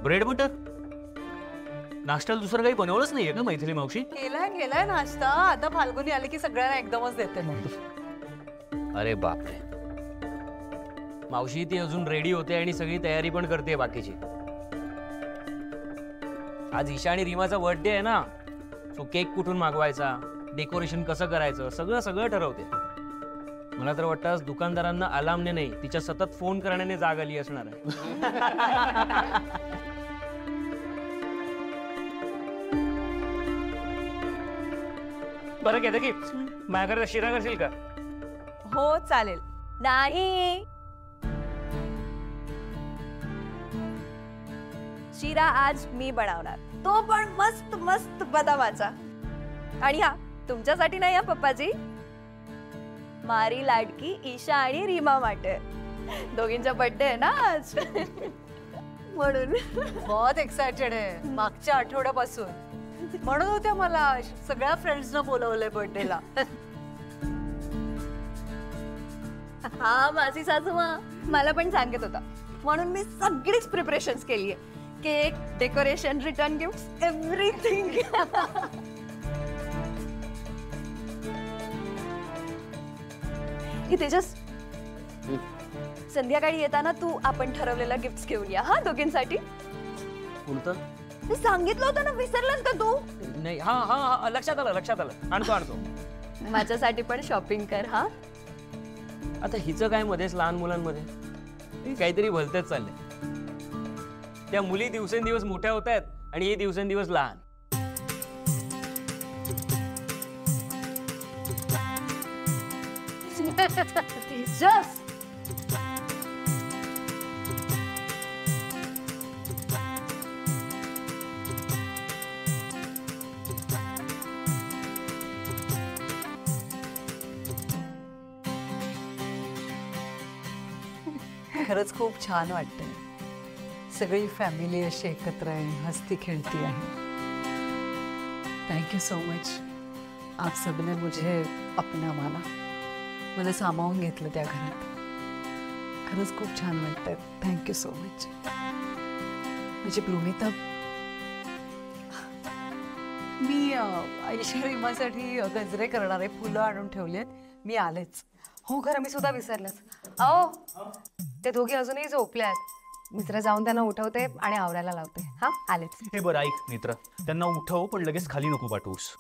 Bread butter नाश्त्याला दुसरं काही बनवलंच नाहीये का मैथिली मावशी? केलाय नाश्ता. आता फाल्गुनी आली की सगळ्यांना एकदमच देते मग. अरे बापरे, मावशी ती अजून रेडी होते आणि सगळी तयारी पण करते बाकीची. आज ईशा आणि रीमाचा बर्थडे आहे ना, सो केक कुठून मागवायचा, डेकोरेशन कसं करायचं, सगळं सगळं ठरवते. मला तर वाटतं आज दुकानदारांना अलार्मने नाही, तिच्या सतत फोन करण्याने जाग आली असणार आहे. बरं घेते की माझ्याकडे शिरा करशील का? हो चालेल. नाही, शिरा आज मी बनवणार, तो पण मस्त मस्त बदामाचा. आणि हा तुमच्यासाठी नाही, हा पप्पाजी, मारी लाडकी ईशा आणि रीमा वाटे, दोघींचा बर्थडे आहे ना आज. म्हणून बहुत एक्सायटेड आहे. मागच्या आठवड्यापासून म्हणत होत्या मला सगळ्या फ्रेंड्सना बोलवलंय बर्थडेला. हा माझी सासूमा मला पण सांगत होता, म्हणून मी सगळीच प्रिपरेशन्स केली आहे. Cake, decoration, return gift, everything. हे तेजस, संध्याकाळी येताना तू आपण ठरवलेला गिफ्ट घेऊन या हा दोघींसाठी. कोणतं? मी सांगितलं होतं ना, विसरलास का तू? नाही, हा हा हा, लक्षात आलं लक्षात आलं, आणतो. माझ्यासाठी पण शॉपिंग कर हा. आता हिचं काय मध्येच लहान मुलांमध्ये काहीतरी भलतेच चाललंय. त्या मुली दिवसेंदिवस मोठ्या होत आहेत आणि हे दिवसेंदिवस लहान. तेजस, खरंच खूप छान वाटतंय. सगळी फॅमिली अशी एकत्र आहे, हसती खेळती आहे. Thank you so much. आप सबने मुझे अपना माना, मला सामावून घेतलं त्या घरात. खरंच खूप छान वाटतंय. Thank you so much. म्हणजे भूमिता, मी ऐशा रीमासाठी गजरे करणार आहे, फुलं आणून ठेवलेत. मी आलेच. हो खरं मी सुद्धा विसरलेच. अहो ते दोघे अजूनही झोपल्यात. मित्र जाऊन त्यांना उठवते आणि आवरायला लावते. हा आलेच. हे बरं ऐक मित्र, त्यांना उठव पण लगेच खाली नको पाठवूस.